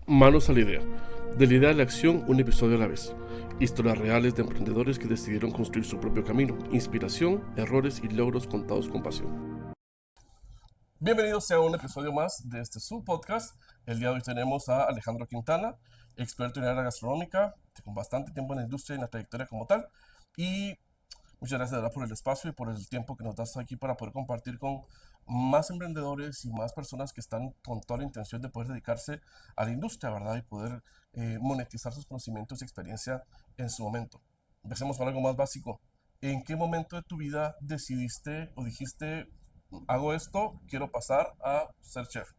Manos a la idea. De la idea a la acción, un episodio a la vez. Historias reales de emprendedores que decidieron construir su propio camino. Inspiración, errores y logros contados con pasión. Bienvenidos a un episodio más de este subpodcast. El día de hoy tenemos a Alejandro Quintana, experto en área gastronómica, con bastante tiempo en la industria y en la trayectoria como tal. Y muchas gracias de verdad por el espacio y por el tiempo que nos das aquí para poder compartir con más emprendedores y más personas que están con toda la intención de poder dedicarse a la industria, ¿verdad? Y poder monetizar sus conocimientos y experiencia en su momento. Empecemos con algo más básico. ¿En qué momento de tu vida decidiste o dijiste, hago esto, quiero pasar a ser chef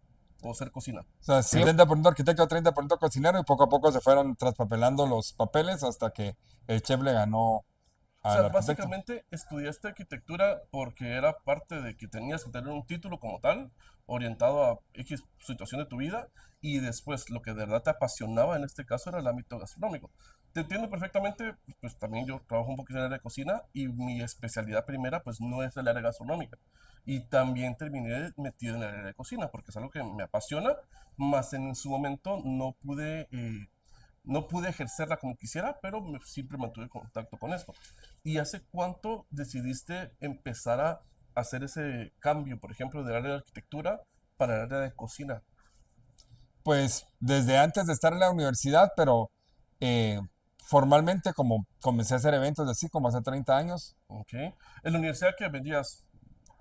o ser cocina? O sea, 70% arquitecto, 30% cocinero y poco a poco se fueron traspapelando los papeles hasta que el chef le ganó O al sea, arquitecto. básicamente estudiaste arquitectura porque era parte de que tenías que tener un título como tal, orientado a X situación de tu vida, y después lo que de verdad te apasionaba en este caso era el ámbito gastronómico. Te entiendo perfectamente, pues también yo trabajo un poquito en el área de cocina y mi especialidad primera pues no es el área gastronómica. Y también terminé metido en el área de cocina porque es algo que me apasiona, más en su momento no pude ejercerla como quisiera, pero siempre mantuve contacto con esto. ¿Y hace cuánto decidiste empezar a hacer ese cambio, por ejemplo, del área de arquitectura para el área de cocina? Pues desde antes de estar en la universidad, pero eh, formalmente como comencé a hacer eventos así como hace 30 años. ¿Ok? En la universidad que vendías,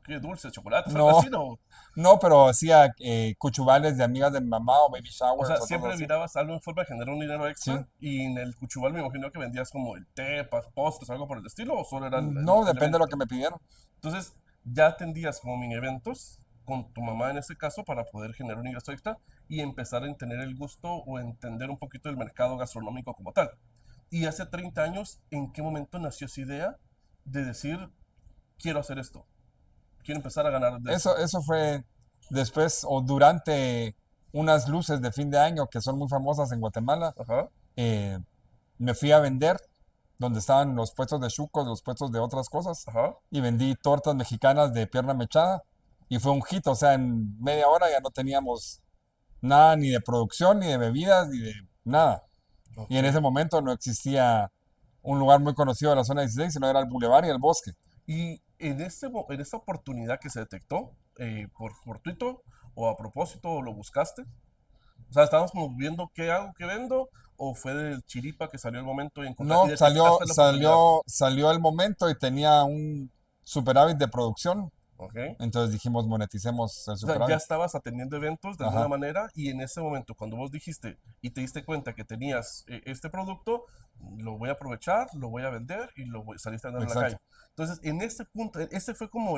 ¿qué dulces, chocolates, algo No, así, no? no, pero hacía cuchubales de amigas de mi mamá o baby O showers sea, o cosas siempre así. mirabas algo en forma de generar un dinero Sí. extra y en el cuchubal me imagino que vendías como el té, postres, algo por el estilo, o solo era No, el depende de lo que evento. me pidieron. Entonces, ya atendías como mini eventos con tu mamá en este caso para poder generar un ingreso extra y empezar a tener el gusto o entender un poquito del mercado gastronómico como tal. Y hace 30 años, ¿en qué momento nació esa idea de decir, quiero hacer esto, quiero empezar a ganar de esto? Eso fue después o durante unas luces de fin de año que son muy famosas en Guatemala. Ajá, eh, Me fui a vender donde estaban los puestos de chucos, los puestos de otras cosas, ajá. y vendí tortas mexicanas de pierna mechada y fue un hit, o sea, en media hora ya no teníamos nada ni de producción, ni de bebidas, ni de nada. Y Ok. en ese momento no existía un lugar muy conocido de la zona 16, sino era el Boulevard y el Bosque. Y en esa oportunidad que se detectó, por fortuito o a propósito, o lo buscaste, o sea, estábamos como viendo qué hago, qué vendo, o fue del chiripa que salió el momento y encontrar, y No, detectaste la oportunidad. salió el momento y tenía un superávit de producción, ¿Ok? entonces dijimos moneticemos el O sea, ya superávit. estabas atendiendo eventos de alguna Ajá, manera y en ese momento, cuando vos dijiste y te diste cuenta que tenías este producto, lo voy a aprovechar, lo voy a vender y saliste a andar en la exacto. calle. Entonces, en ese punto, ese fue como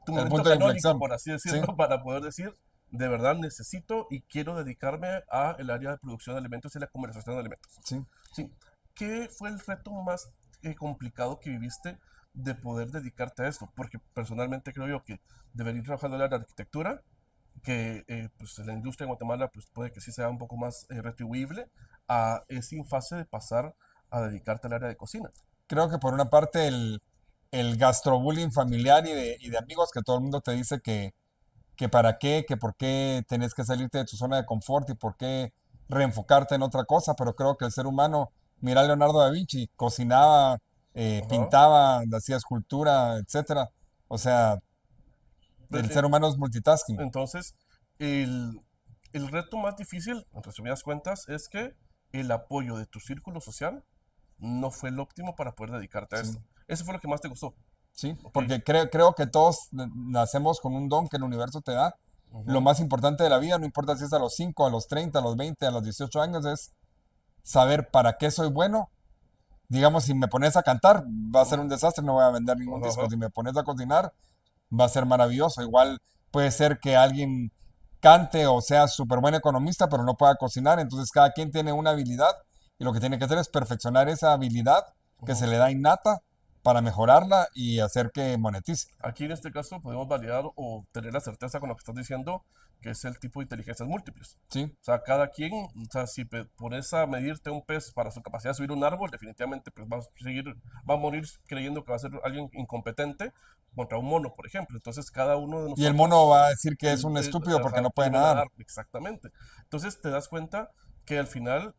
tu El momento punto de canónico, inflexión. por así Sí, decirlo, para poder decir, de verdad necesito y quiero dedicarme a el área de producción de alimentos y la comercialización de alimentos. sí. Sí. ¿Qué fue el reto más complicado que viviste de poder dedicarte a esto? Porque personalmente creo yo que de venir trabajando en la arquitectura, que pues en la industria en Guatemala pues puede que sí sea un poco más retribuible, es sin fase de pasar a dedicarte al área de cocina. Creo que por una parte el gastrobullying familiar y de amigos que todo el mundo te dice que para qué, que por qué tenés que salirte de tu zona de confort y por qué reenfocarte en otra cosa, pero creo que el ser humano, mira a Leonardo da Vinci, cocinaba, Ajá. pintaba, hacía escultura, etcétera. O sea, Pero, el ser humano es multitasking. entonces, el, el reto más difícil, en resumidas cuentas, es que el apoyo de tu círculo social no fue el óptimo para poder dedicarte a Sí, esto. Eso fue lo que más te gustó. sí, Ok. porque creo que todos nacemos con un don que el universo te da. Lo Ujú. más importante de la vida, no importa si es a los 5 a los 30 a los 20 a los 18 años, es saber para qué soy bueno. Digamos, si me pones a cantar, va a ser un desastre, no voy a vender ningún Ajá, disco. ajá. Si me pones a cocinar, va a ser maravilloso. Igual puede ser que alguien cante o sea súper buen economista, pero no pueda cocinar. Entonces cada quien tiene una habilidad y lo que tiene que hacer es perfeccionar esa habilidad que se Ujú. le da innata para mejorarla y hacer que monetice. Aquí en este caso podemos validar o tener la certeza con lo que estás diciendo, que es el tipo de inteligencias múltiples. ¿Sí? O sea, cada quien, o sea, si pones a medirte un pez para su capacidad de subir un árbol, definitivamente pues va a morir creyendo que va a ser alguien incompetente contra un mono, por ejemplo. Entonces, cada uno de Y el mono nosotros, va a decir que es un estúpido porque ajá, no que puede no puede nadar. nadar, exactamente. Entonces, te das cuenta que al final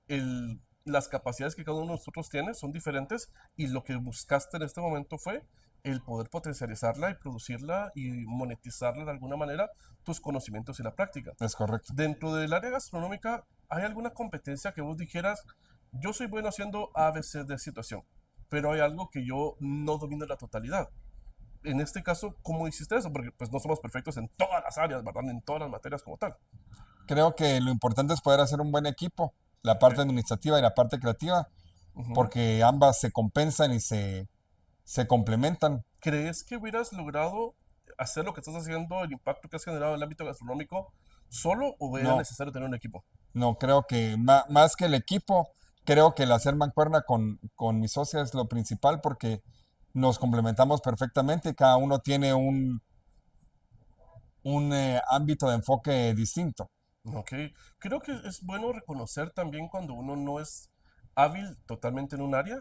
las capacidades que cada uno de nosotros tiene son diferentes y lo que buscaste en este momento fue el poder potencializarla y producirla y monetizarla de alguna manera tus conocimientos y la práctica. Es correcto. Dentro del área gastronómica, ¿hay alguna competencia que vos dijeras, yo soy bueno haciendo A, B, C de situación, pero hay algo que yo no domino en la totalidad? En este caso, ¿cómo hiciste eso? Porque pues no somos perfectos en todas las áreas, ¿verdad? En todas las materias como tal. Creo que lo importante es poder hacer un buen equipo, la Ok. parte administrativa y la parte creativa, Ujú. porque ambas se compensan y se complementan. ¿Crees que hubieras logrado hacer lo que estás haciendo, el impacto que has generado en el ámbito gastronómico solo o era No, necesario tener un equipo? no, creo que más que el equipo, creo que el hacer mancuerna con mi socia es lo principal porque nos complementamos perfectamente y cada uno tiene un ámbito de enfoque distinto. Ok, creo que es bueno reconocer también cuando uno no es hábil totalmente en un área,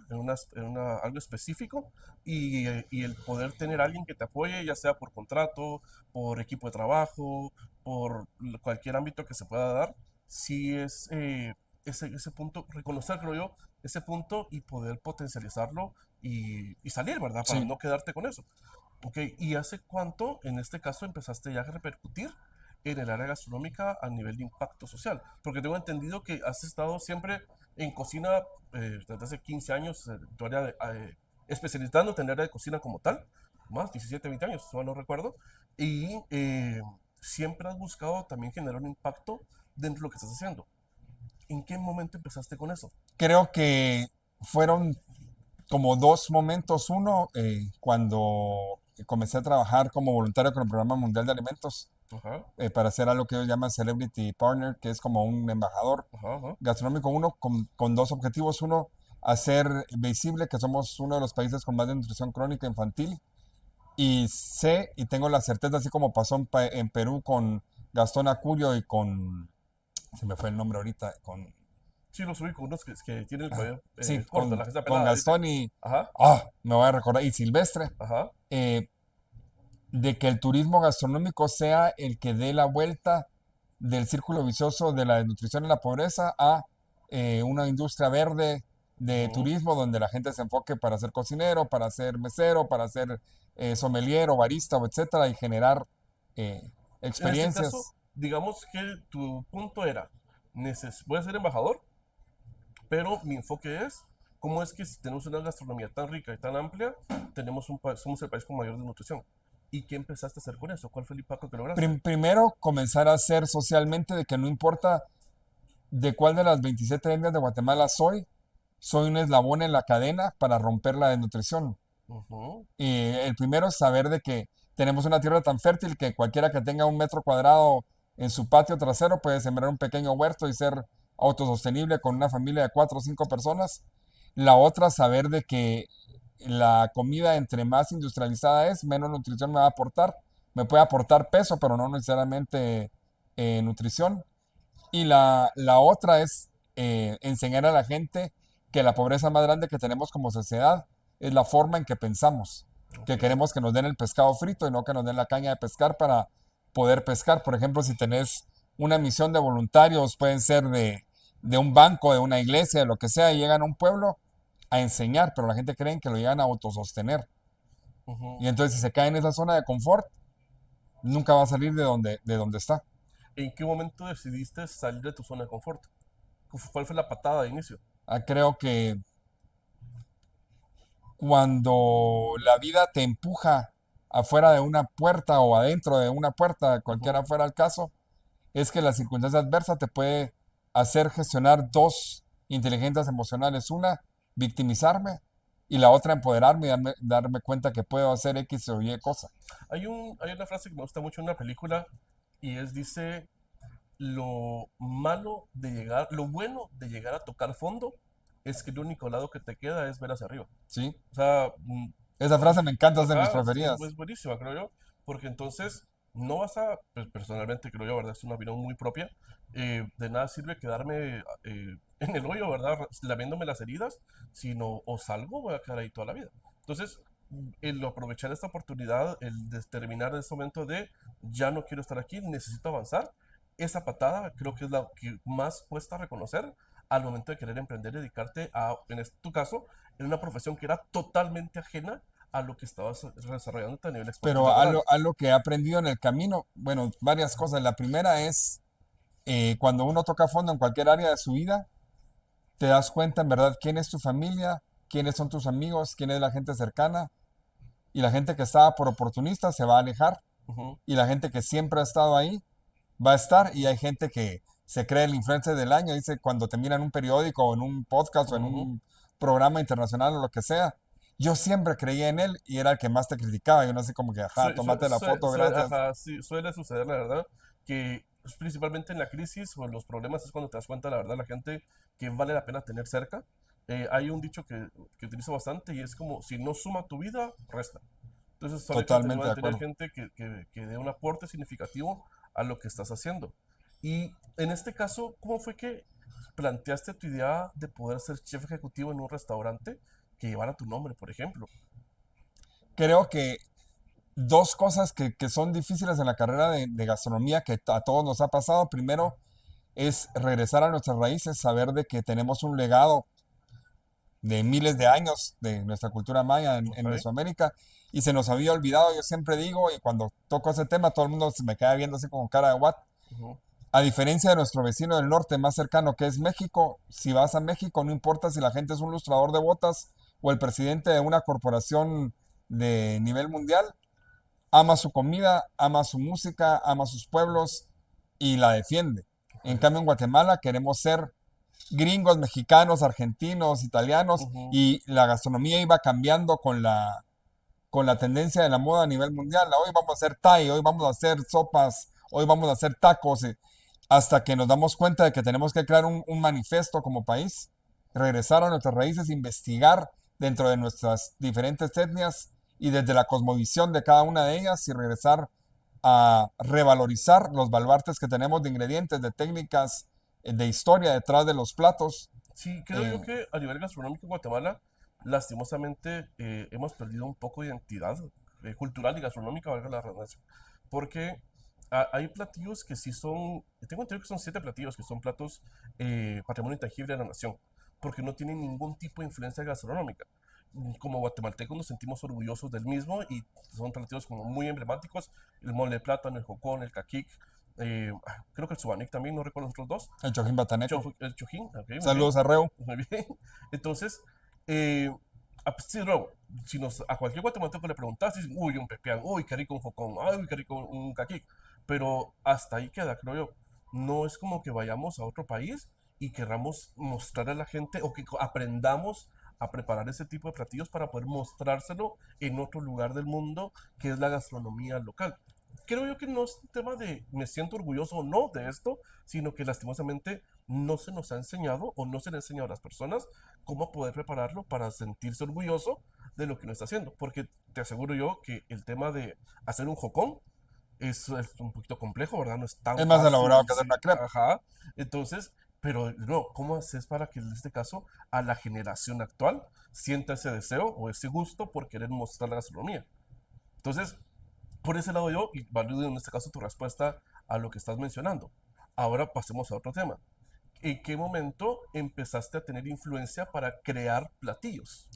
algo específico, y el poder tener a alguien que te apoye, ya sea por contrato, por equipo de trabajo, por cualquier ámbito que se pueda dar, sí es ese punto, reconocer, creo yo, ese punto y poder potencializarlo y salir, ¿verdad? Para Sí, no quedarte con eso. Ok, ¿y hace cuánto en este caso empezaste ya a repercutir en el área gastronómica a nivel de impacto social? Porque tengo entendido que has estado siempre en cocina desde hace 15 años, tu área especializándote en el área de cocina como tal, más 17, 20 años, si mal no recuerdo, y siempre has buscado también generar un impacto dentro de lo que estás haciendo. ¿En qué momento empezaste con eso? creo que fueron como dos momentos. Uno, cuando comencé a trabajar como voluntario con el Programa Mundial de Alimentos Ajá, para hacer algo que ellos llaman Celebrity Partner, que es como un embajador ajá, ajá. gastronómico. Uno, con dos objetivos. Uno, hacer visible que somos uno de los países con más desnutrición crónica infantil. Y sé y tengo la certeza, así como pasó en Perú con Gastón Acurio y se me fue el nombre ahorita, Sí, los ubico, unos que tienen el cabello sí, corto, la gente con pelada, dicen. Gastón y, Ajá, me voy a recordar, y Silvestre, ajá. eh, de que el turismo gastronómico sea el que dé la vuelta del círculo vicioso de la desnutrición y la pobreza a una industria verde de Ujú. turismo donde la gente se enfoque para ser cocinero, para ser mesero, para ser sommelier o barista o etcétera y generar eh, En este caso, experiencias. digamos que tu punto era, voy a ser embajador, pero mi enfoque es, ¿cómo es que si tenemos una gastronomía tan rica y tan amplia, somos el país con mayor desnutrición? ¿Y qué empezaste a hacer con eso? ¿Cuál fue el impacto que lograste? Primero, comenzar a hacer socialmente de que no importa de cuál de las 27 etnias de Guatemala soy un eslabón en la cadena para romper la desnutrición. Ujú, Y el primero es saber de que tenemos una tierra tan fértil que cualquiera que tenga un metro cuadrado en su patio trasero puede sembrar un pequeño huerto y ser autosostenible con una familia de cuatro o cinco personas. La otra, saber de que la comida entre más industrializada es, menos nutrición me va a aportar. Me puede aportar peso, pero no necesariamente nutrición. Y la otra es enseñar a la gente que la pobreza más grande que tenemos como sociedad es la forma en que pensamos, que ok. queremos que nos den el pescado frito y no que nos den la caña de pescar para poder pescar. Por ejemplo, si tenés una misión de voluntarios, pueden ser de un banco, de una iglesia, de lo que sea, y llegan a un pueblo a enseñar, pero la gente cree que lo llegan a autosostener. Ujú. Y entonces si se cae en esa zona de confort, nunca va a salir de donde está. ¿En qué momento decidiste salir de tu zona de confort? ¿Cuál fue la patada de inicio? Creo que cuando la vida te empuja afuera de una puerta o adentro de una puerta, Ujú. cualquiera fuera el caso, es que la circunstancia adversa te puede hacer gestionar dos inteligencias emocionales. Una, victimizarme y la otra, empoderarme y darme cuenta que puedo hacer X o Y cosa. Hay una frase que me gusta mucho en una película y dice, lo bueno de llegar a tocar fondo es que el único lado que te queda es ver hacia arriba. ¿Sí? O sea, Esa frase me encanta, es de mis ajá, preferidas. es buenísima, creo yo, porque entonces no vas a, pues, personalmente creo yo, ¿verdad? Es una opinión muy propia, de nada sirve quedarme en el hoyo, ¿verdad? Lamiéndome las heridas, sino o salgo, voy a quedar ahí toda la vida. Entonces, el aprovechar esta oportunidad, el determinar en este momento de ya no quiero estar aquí, necesito avanzar, esa patada creo que es la que más cuesta reconocer al momento de querer emprender y dedicarte a, tu caso, en una profesión que era totalmente ajena a lo que estabas desarrollando a nivel expertise Pero laboral. algo que he aprendido en el camino, bueno, varias cosas. La primera es cuando uno toca fondo en cualquier área de su vida, te das cuenta en verdad quién es tu familia, quiénes son tus amigos, quién es la gente cercana, y la gente que estaba por oportunista se va a alejar, Ujú, y la gente que siempre ha estado ahí va a estar, y hay gente que se cree el influencer del año, dice cuando te mira en un periódico o en un podcast o en ujú. un programa internacional o lo que sea. Yo siempre creía en él y era el que más te criticaba. Yo no sé como que, ajá, tomate la foto, gracias. Ajá, sí, suele suceder, la verdad, que principalmente en la crisis o en los problemas es cuando te das cuenta, la verdad, la gente que vale la pena tener cerca. Hay un dicho que utilizo bastante y es como, si no suma tu vida, resta. Entonces, solo hay que Totalmente de mantener acuerdo. gente que dé un aporte significativo a lo que estás haciendo. Y en este caso, ¿cómo fue que planteaste tu idea de poder ser chef ejecutivo en un restaurante que llevara tu nombre, por ejemplo? Creo que dos cosas que son difíciles en la carrera de gastronomía que a todos nos ha pasado. Primero es regresar a nuestras raíces, saber de que tenemos un legado de miles de años de nuestra cultura maya en Ok. Mesoamérica y se nos había olvidado. Yo siempre digo, y cuando toco ese tema, todo el mundo se me queda viendo así con cara de what. Ujú, A diferencia de nuestro vecino del norte más cercano que es México, si vas a México, no importa si la gente es un lustrador de botas o el presidente de una corporación de nivel mundial, ama su comida, ama su música, ama sus pueblos y la defiende. En ok. cambio, en Guatemala queremos ser gringos, mexicanos, argentinos, italianos, Ujú, y la gastronomía iba cambiando con la tendencia de la moda a nivel mundial. Hoy vamos a hacer Thai, hoy vamos a hacer sopas, hoy vamos a hacer tacos, hasta que nos damos cuenta de que tenemos que crear un manifiesto como país, regresar a nuestras raíces, investigar dentro de nuestras diferentes etnias y desde la cosmovisión de cada una de ellas y regresar a revalorizar los baluartes que tenemos de ingredientes, de técnicas, de historia detrás de los platos. sí, creo yo Eh, que a nivel gastronómico en Guatemala, lastimosamente, hemos perdido un poco de identidad cultural y gastronómica, valga la redundancia, porque hay platillos que sí son, tengo entendido que son 7 platillos, que son platos patrimonio intangible de la nación, porque no tienen ningún tipo de influencia gastronómica. Como guatemaltecos nos sentimos orgullosos del mismo y son platillos como muy emblemáticos, el mole de plátano, el jocón, el caquic, creo que el subanik también, no recuerdo los otros dos, el chojín bataneco. El Chojín, ok, muy bien. Saludos a Reu. Muy bien. Entonces, eh, sí, luego, si a cualquier guatemalteco le preguntas, dicen, uy, un pepián, uy, qué rico un focón, uy, qué rico un caquic. Pero hasta ahí queda, creo yo. No es como que vayamos a otro país y querramos mostrar a la gente o que aprendamos a preparar ese tipo de platillos para poder mostrárselo en otro lugar del mundo que es la gastronomía local. Creo yo que no es un tema de me siento orgulloso o no de esto, sino que lastimosamente no se nos ha enseñado o no se le ha enseñado a las personas cómo poder prepararlo para sentirse orgulloso de lo que uno está haciendo. Porque te aseguro yo que el tema de hacer un jocón es un poquito complejo, ¿verdad? No es tan Es más elaborado fácil, que hacer sí, una crepe. ajá. Entonces, pero no, ¿cómo haces para que en este caso a la generación actual sienta ese deseo o ese gusto por querer mostrar la gastronomía? Entonces, por ese lado yo, y valido en este caso tu respuesta a lo que estás mencionando. Ahora pasemos a otro tema. ¿En qué momento empezaste a tener influencia para crear platillos?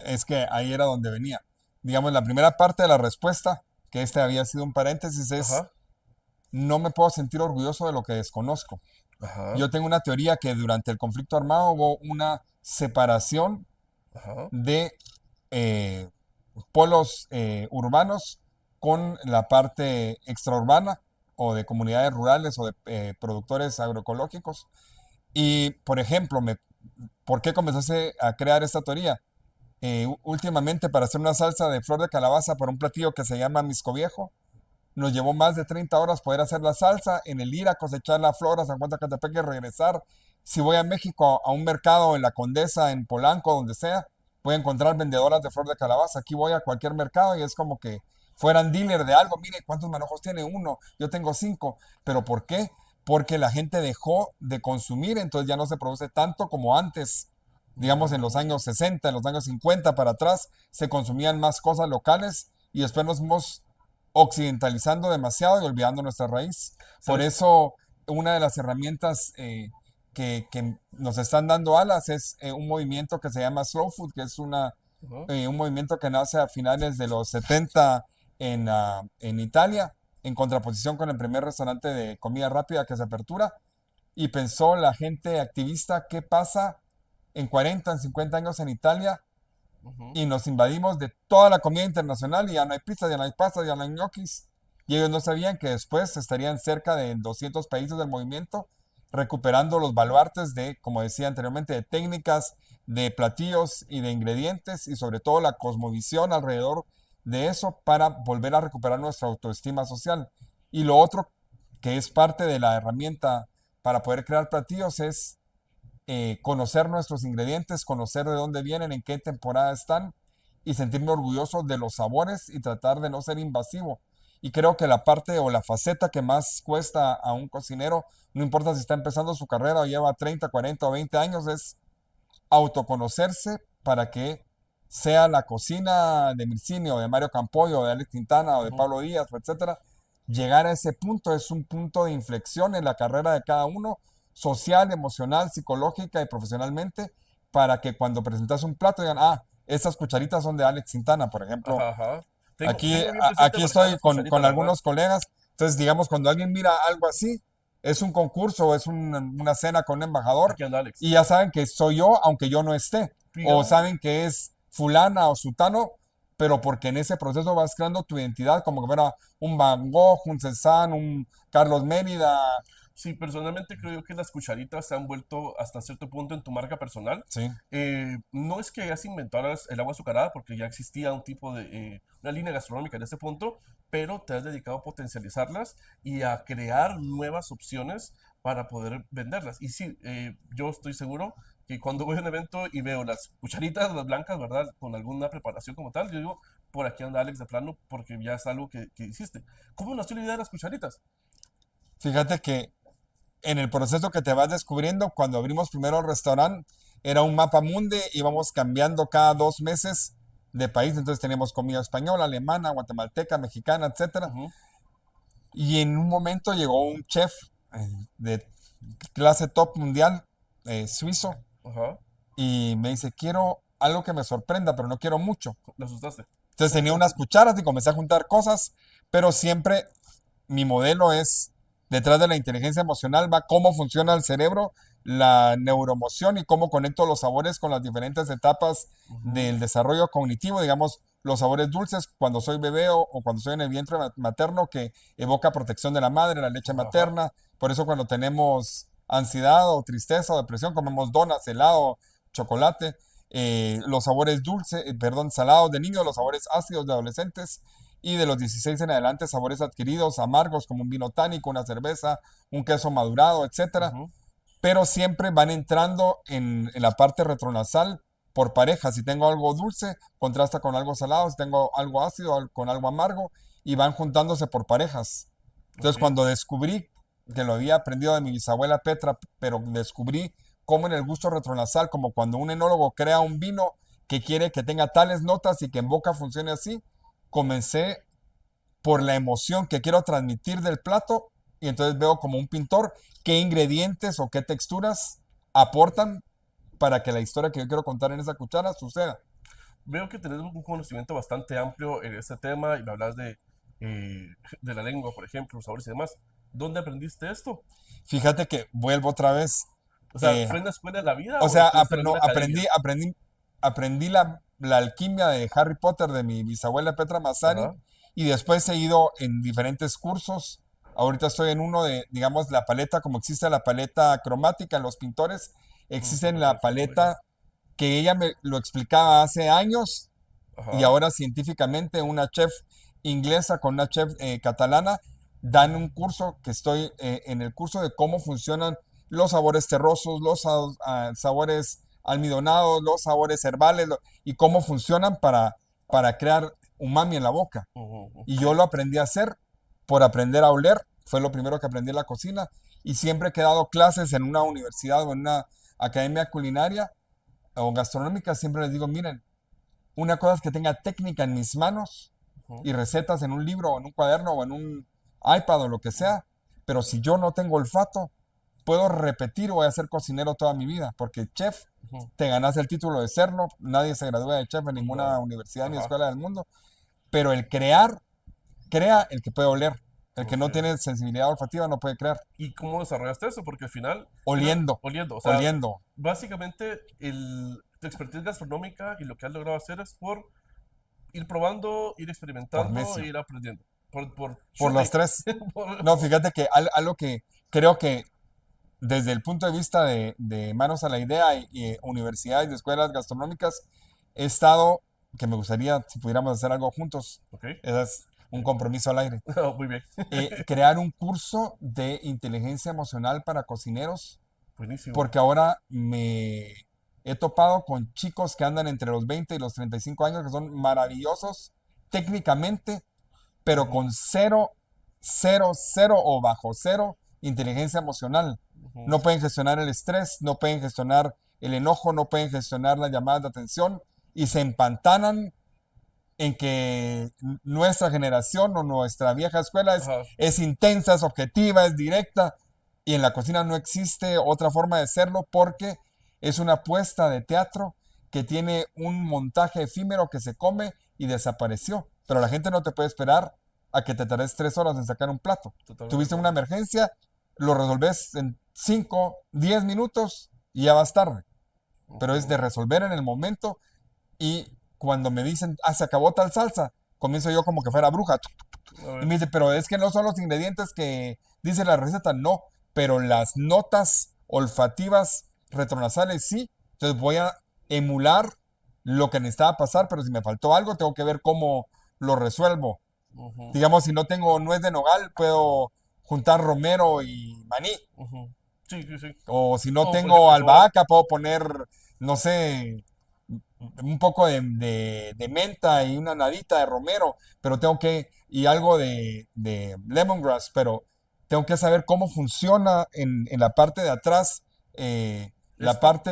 Es que ahí era donde venía. Digamos, la primera parte de la respuesta, que este había sido un paréntesis, es Ajá, no me puedo sentir orgulloso de lo que desconozco. ajá, Yo tengo una teoría que durante el conflicto armado hubo una separación ajá, de eh, polos urbanos con la parte extraurbana o de comunidades rurales o de productores agroecológicos. Y, por ejemplo, ¿por qué comenzaste a crear esta teoría? Últimamente para hacer una salsa de flor de calabaza para un platillo que se llama Misco Viejo, nos llevó más de 30 horas poder hacer la salsa, en el ir a cosechar la flor a San Juan de Catepec y regresar. Si voy a México a un mercado en La Condesa, en Polanco, donde sea, voy a encontrar vendedoras de flor de calabaza. Aquí voy a cualquier mercado y es como que fueran dealer de algo. Mire, ¿cuántos manojos tiene uno? Yo tengo 5. ¿Pero por qué? Porque la gente dejó de consumir, entonces ya no se produce tanto como antes. Digamos, en los mm, años 60, en los años 50 para atrás, se consumían más cosas locales y después nos hemos occidentalizando demasiado y olvidando nuestra raíz. Por ¿sabes? eso una de las herramientas que nos están dando alas es un movimiento que se llama Slow Food, que es Ajá, un movimiento que nace a finales de los 70 en Italia, en contraposición con el primer restaurante de comida rápida que se apertura. Y pensó la gente activista, ¿qué pasa en 40, en 50 años en Italia? ujú, Y nos invadimos de toda la comida internacional y ya no hay pizza, ya no hay pasta, ya no hay ñoquis. Y ellos no sabían que después estarían cerca de 200 países del movimiento, recuperando los baluartes de, como decía anteriormente, de técnicas, de platillos y de ingredientes y sobre todo la cosmovisión alrededor de eso para volver a recuperar nuestra autoestima social. Y lo otro que es parte de la herramienta para poder crear platillos es conocer nuestros ingredientes, conocer de dónde vienen, en qué temporada están y sentirme orgulloso de los sabores y tratar de no ser invasivo. Y creo que la parte o la faceta que más cuesta a un cocinero, no importa si está empezando su carrera o lleva 30, 40 o 20 años, es autoconocerse para que sea la cocina de Mircini o de Mario Campoy o de Alex Quintana o de ujú. Pablo Díaz, etcétera. Llegar a ese punto es un punto de inflexión en la carrera de cada uno, social, emocional, psicológica y profesionalmente, para que cuando presentas un plato digan, ah, estas cucharitas son de Alex Quintana, por ejemplo. Ajá, ajá. Aquí, Tengo bien presente aquí manejar estoy las cucharitas, con la verdad. algunos colegas. Entonces, digamos, cuando alguien mira algo así, es un concurso o es una cena con un embajador Aquí anda Alex. y ya saben que soy yo, aunque yo no esté. O Fíjate, saben que es fulana o sutano, pero porque en ese proceso vas creando tu identidad, como que fuera un Van Gogh, un Cézanne, un Carlos Mérida. sí, personalmente creo yo que las cucharitas se han vuelto hasta cierto punto en tu marca personal. Sí, No es que hayas inventado el agua azucarada, porque ya existía un tipo de, una línea gastronómica en ese punto, pero te has dedicado a potencializarlas y a crear nuevas opciones para poder venderlas. Y sí, yo estoy seguro que cuando voy a un evento y veo las cucharitas, las blancas, ¿verdad? Con alguna preparación como tal, yo digo, por aquí anda Alex de plano, porque ya es algo que hiciste. ¿Cómo nació la idea de las cucharitas? fíjate que en el proceso que te vas descubriendo, cuando abrimos primero el restaurante, era un mapa mundi, íbamos cambiando cada 2 meses de país, entonces teníamos comida española, alemana, guatemalteca, mexicana, etcétera. Ujú, Y en un momento llegó un chef de clase top mundial, suizo, ajá, y me dice, quiero algo que me sorprenda, pero no quiero mucho. lo asustaste. Entonces tenía unas cucharas y comencé a juntar cosas, pero siempre mi modelo es, detrás de la inteligencia emocional, va cómo funciona el cerebro, la neuromoción y cómo conecto los sabores con las diferentes etapas Ujú, del desarrollo cognitivo, digamos, los sabores dulces cuando soy bebé o cuando estoy en el vientre materno, que evoca protección de la madre, la leche ajá, materna. Por eso cuando tenemos ansiedad o tristeza o depresión, comemos donas, helado, chocolate. Los sabores dulces, perdón, salados de niños, los sabores ácidos de adolescentes y de los 16 en adelante sabores adquiridos, amargos como un vino tánico, una cerveza, un queso madurado, etcétera. ujú, Pero siempre van entrando en la parte retronasal por pareja. Si tengo algo dulce, contrasta con algo salado. Si tengo algo ácido, con algo amargo, y van juntándose por parejas. ok, Entonces, cuando descubrí que lo había aprendido de mi bisabuela Petra, pero descubrí cómo en el gusto retronasal, como cuando un enólogo crea un vino que quiere que tenga tales notas y que en boca funcione así, comencé por la emoción que quiero transmitir del plato y entonces veo como un pintor qué ingredientes o qué texturas aportan para que la historia que yo quiero contar en esa cuchara suceda. veo que tenés un conocimiento bastante amplio en este tema y me hablas eh, de la lengua, por ejemplo, los sabores y demás. ¿Dónde aprendiste esto? Fíjate que vuelvo otra vez. O sea, eh, ¿fue en la escuela de la vida o o sea, estuviste en no, alguna academia? aprendí la alquimia de Harry Potter de mi bisabuela Petra Massari Ajá, y después he ido en diferentes cursos. Ahorita estoy en uno de, digamos, la paleta, como existe la paleta cromática en los pintores, existe en la interpretación lógica. paleta que ella me lo explicaba hace años y Ajá, ahora científicamente una chef inglesa con una chef catalana dan un curso que estoy en el curso de cómo funcionan los sabores terrosos, los sabores almidonados, los sabores herbales y cómo funcionan para crear umami en la boca. ujú, Y ok. yo lo aprendí a hacer por aprender a oler, fue lo primero que aprendí en la cocina y siempre que he dado clases en una universidad o en una academia culinaria o gastronómica, siempre les digo, miren, una cosa es que tenga técnica en mis manos Ujú, y recetas en un libro o en un cuaderno o en un iPad o lo que sea, Pero si yo no tengo olfato, puedo repetir o voy a ser cocinero toda mi vida, porque chef, Ujú. te ganas el título de serlo, nadie se gradúa de chef en ninguna No. universidad ni Ajá. escuela del mundo, pero el crear, crea el que puede oler, el que Ok. no tiene sensibilidad olfativa no puede crear, ¿Y cómo desarrollaste eso? Porque al final, oliendo, oliendo, o sea, oliendo, básicamente tu expertise gastronómica y lo que has logrado hacer es por ir probando, ir por experimentando e necio, ir aprendiendo. Por por chute. los tres. No, Por- fíjate que algo que creo que desde el punto de vista de manos a la idea y universidades y escuelas gastronómicas, he estado, que me gustaría si pudiéramos hacer algo juntos, Ok. es un compromiso al aire, Oh, muy bien. crear un curso de inteligencia emocional para cocineros, Buenísimo. porque ahora me he topado con chicos que andan entre los 20 y los 35 años, que son maravillosos técnicamente, pero Ujú, con cero, cero, cero o bajo cero inteligencia emocional. ujú. No pueden gestionar el estrés, no pueden gestionar el enojo, no pueden gestionar las llamadas de atención y se empantanan en que nuestra generación o nuestra vieja escuela Ajá. es intensa, es objetiva, es directa y en la cocina no existe otra forma de serlo porque es una puesta de teatro que tiene un montaje efímero que se come y desapareció. Pero la gente no te puede esperar a que te tardes 3 horas en sacar un plato. Totalmente de Tuviste una acuerdo. emergencia, lo resolves en 5, 10 minutos y ya vas tarde. Pero es de Ujú. resolver en el momento y cuando me dicen, se acabó tal salsa, comienzo yo como que fuera bruja. A Y ver. me dice, pero es que no son los ingredientes que dice la receta, no, pero las notas olfativas retronasales sí. Entonces voy a emular lo que necesitaba pasar, pero si me faltó algo, tengo que ver cómo lo resuelvo. Ujú, Digamos, si no tengo nuez de nogal, puedo juntar romero y maní. ujú. Sí, sí, sí. O si no O por tengo ejemplo, sobar. albahaca, puedo poner, no sé, un poco de menta y una nadita de romero, pero tengo que, y algo de lemongrass, pero tengo que saber cómo funciona en la parte de atrás, la Esto. parte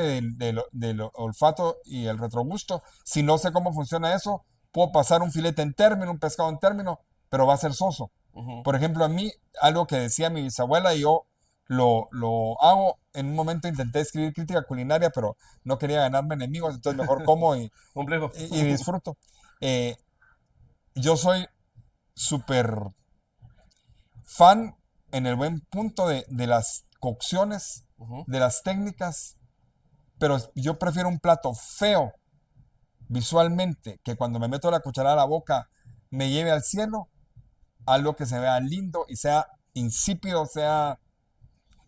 del olfato y el retrogusto. Si no sé cómo funciona eso, puedo pasar un filete en término, un pescado en término, pero va a ser soso. Ujú. Por ejemplo, a mí, algo que decía mi bisabuela, y yo lo hago. En un momento intenté escribir crítica culinaria, pero no quería ganarme enemigos, entonces mejor como Complejo. y disfruto. Eh, yo soy súper fan en el buen punto de las cocciones, Ujú. de las técnicas, pero yo prefiero un plato feo visualmente, que cuando me meto la cucharada a la boca me lleve al cielo, algo que se vea lindo y sea insípido, sea...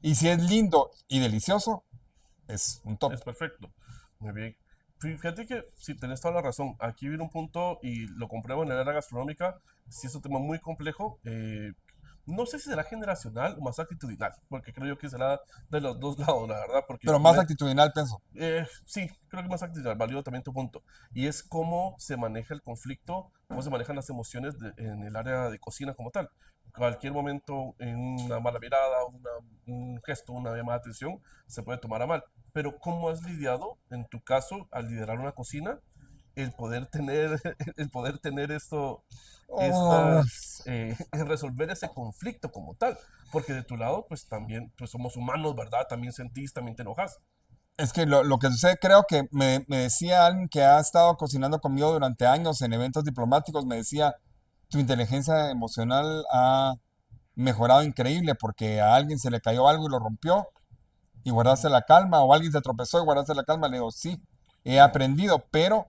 Y si es lindo y delicioso, es un top. Es perfecto. Muy bien. Fíjate que sí, tenés toda la razón. Aquí viene un punto y lo compruebo en el área gastronómica. Sí, es un tema muy complejo. No sé si será generacional o más actitudinal, porque creo yo que será de los dos lados, la verdad. Porque Pero más actitudinal, pienso. sí, creo que más actitudinal, valido también tu punto. Y es cómo se maneja el conflicto, cómo se manejan las emociones en el área de cocina como tal. Cualquier momento, en una mala mirada, un gesto, una llamada de atención, se puede tomar a mal. Pero ¿cómo has lidiado, en tu caso, al liderar una cocina, el poder tener, el poder tener Oh, resolver ese conflicto como tal? Porque de tu lado, pues también, pues somos humanos, ¿verdad? También sentís, también te enojas. es que lo que sucede, creo que me decía alguien que ha estado cocinando conmigo durante años en eventos diplomáticos, me decía, tu inteligencia emocional ha mejorado increíble porque a alguien se le cayó algo y lo rompió y guardaste la calma, o alguien se tropezó y guardaste la calma. Le digo, sí, he Ujú, aprendido, pero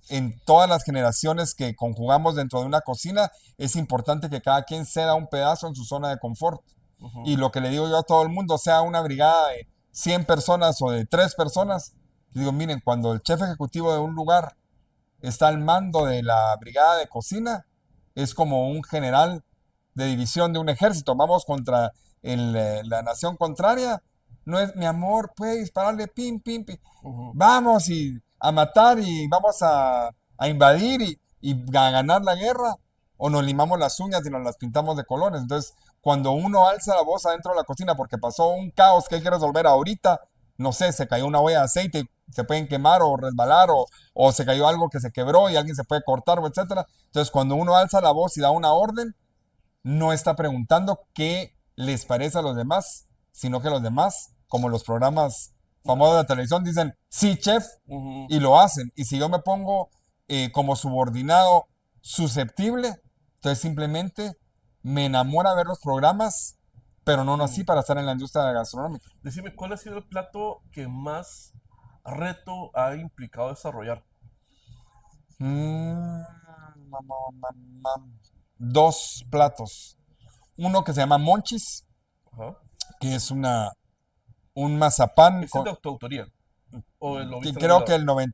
en todas las generaciones que conjugamos dentro de una cocina, es importante que cada quien ceda un pedazo en su zona de confort. ujú, Y lo que le digo yo a todo el mundo, sea una brigada de 100 personas o de 3 personas, digo, miren, cuando el jefe ejecutivo de un lugar está al mando de la brigada de cocina, es como un general de división de un ejército. Vamos contra la nación contraria. No es, mi amor, puede dispararle, pim, pim, pim. ujú. Vamos y a matar y vamos a invadir y a ganar la guerra. O nos limamos las uñas y nos las pintamos de colores. Entonces, cuando uno alza la voz adentro de la cocina porque pasó un caos que hay que resolver ahorita, no sé, se cayó una olla de aceite, se pueden quemar o resbalar o se cayó algo que se quebró y alguien se puede cortar o etcétera. Entonces, cuando uno alza la voz y da una orden, no está preguntando qué les parece a los demás, sino que los demás, como los programas famosos de televisión, dicen, sí, chef, Ujú. y lo hacen. Y si yo me pongo como subordinado susceptible, entonces simplemente me enamora ver los programas, pero no nací Mm. para estar en la industria gastronómica. Decime, ¿cuál ha sido el plato que más reto ha implicado desarrollar? Mm, mam, mam, mam, mam. Dos platos. Uno que se llama monchis, Ajá. que es un mazapán ¿Ese es de tu autoría? ¿O lo que viste en algún creo que lado? el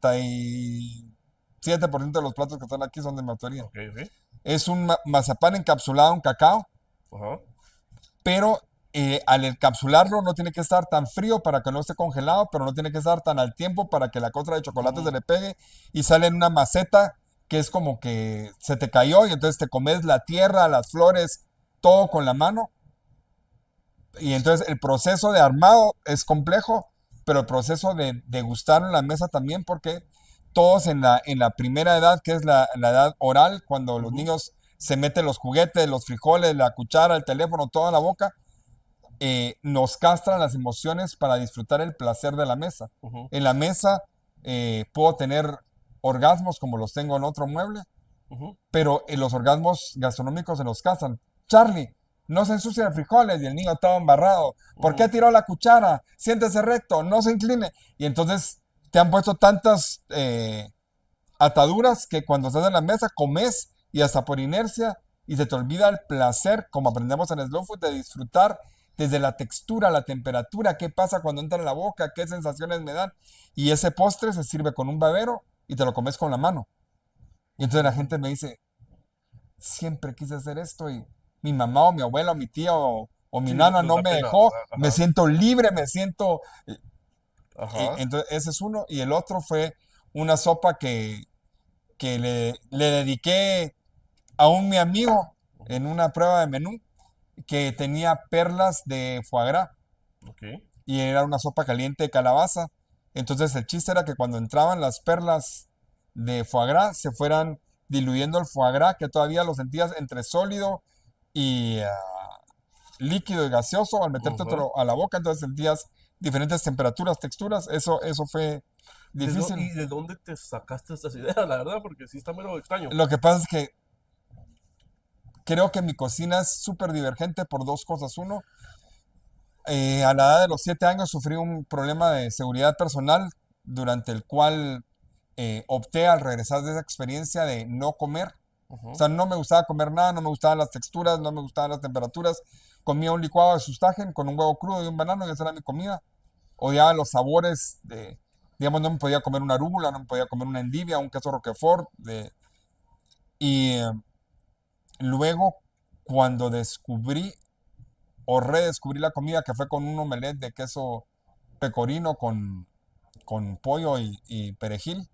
97% de los platos que están aquí son de mi autoría. Ok, ok. Es un mazapán encapsulado en cacao, Ajá. pero al encapsularlo no tiene que estar tan frío para que no esté congelado, pero no tiene que estar tan al tiempo para que la costra de chocolate se Ujú. le pegue y sale en una maceta que es como que se te cayó y entonces te comes la tierra, las flores, todo con la mano. Y entonces el proceso de armado es complejo, pero el proceso de degustar en la mesa también, porque todos en la primera edad, que es la edad oral, cuando los Ujú. niños se meten los juguetes, los frijoles, la cuchara, el teléfono, toda la boca, nos castran las emociones para disfrutar el placer de la mesa. Ujú. En la mesa puedo tener orgasmos como los tengo en otro mueble, Ujú. pero los orgasmos gastronómicos se nos casan. Charlie, no se ensucie de frijoles y el niño estaba embarrado. ¿Por qué Ujú. tiró la cuchara? Siéntese recto, no se incline. Y entonces te han puesto tantas ataduras que cuando estás en la mesa comes y hasta por inercia y se te olvida el placer, como aprendemos en Slow Food, de disfrutar desde la textura, la temperatura, qué pasa cuando entra en la boca, qué sensaciones me dan. Y ese postre se sirve con un babero y te lo comes con la mano. Y entonces la Ujú. gente me dice, siempre quise hacer esto y mi mamá o mi abuela o mi tía o mi Sí, nana les no da me pena. dejó, me Ajá. siento libre, me siento... Ajá. entonces ese es uno y el otro fue una sopa que le dediqué a un mi amigo Ujú. en una prueba de menú que tenía perlas de foie gras Ok. y era una sopa caliente de calabaza. Entonces el chiste era que cuando entraban las perlas de foie gras se fueran diluyendo el foie gras, que todavía lo sentías entre sólido y líquido y gaseoso al meterte Ujú. a la boca, entonces sentías diferentes temperaturas, texturas. Eso fue ¿Y difícil. de dónde te sacaste estas ideas, la verdad? Porque sí está mero extraño. Lo que pasa es que creo que mi cocina es súper divergente por dos cosas. Uno, a la edad de los 7 años sufrí un problema de seguridad personal durante el cual opté al regresar de esa experiencia de no comer. O Ujú. sea, no me gustaba comer nada, no me gustaban las texturas, no me gustaban las temperaturas. Comía un licuado de sustagen con un huevo crudo y un banano y esa era mi comida. Odiaba los sabores digamos, no me podía comer una arúgula, no me podía comer una endivia, un queso roquefort. Y luego, cuando descubrí o redescubrí la comida, que fue con un omelette de queso pecorino con pollo y perejil,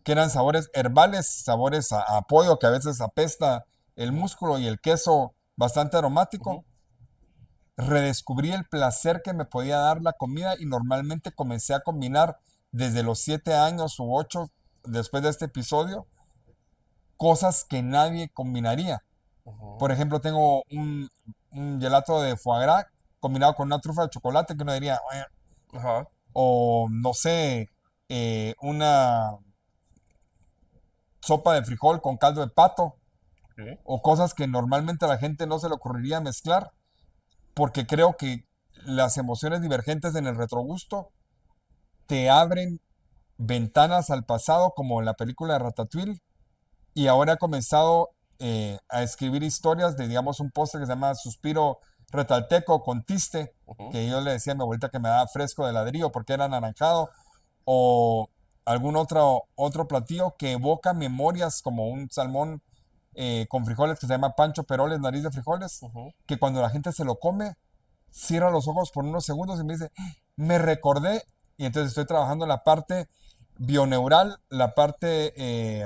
que eran sabores herbales, sabores a pollo que a veces apesta el Ujú. músculo y el queso bastante aromático. Ujú. Redescubrí el placer que me podía dar la comida y normalmente comencé a combinar desde los 7 años u 8, después de este episodio, cosas que nadie combinaría. Por Ujú. ejemplo, tengo un gelato de foie gras combinado con una trufa de chocolate que uno diría, "Ueh", Ajá. o no sé, una sopa de frijol con caldo de pato, Ok. o cosas que normalmente a la gente no se le ocurriría mezclar, porque creo que las emociones divergentes en el retrogusto te abren ventanas al pasado, como en la película de Ratatouille, y ahora he comenzado a escribir historias de, digamos, un postre que se llama Suspiro Retalteco con tiste, Ujú. que yo le decía a mi abuelita que me daba fresco de ladrillo porque era anaranjado, o algún otro platillo que evoca memorias como un salmón con frijoles que se llama Pancho Peroles, nariz de frijoles, Ujú. que cuando la gente se lo come, cierra los ojos por unos segundos y me dice, me recordé, y entonces estoy trabajando la parte bioneural, la parte,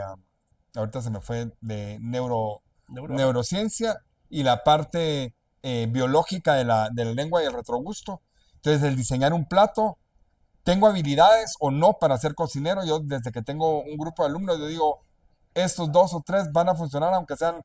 ahorita se me fue de Neuro, ajá. neurociencia y la parte biológica de la lengua y el retrogusto. Entonces, el diseñar un plato, tengo habilidades o no para ser cocinero. Yo desde que tengo un grupo de alumnos, yo digo, estos dos o tres van a funcionar, aunque sean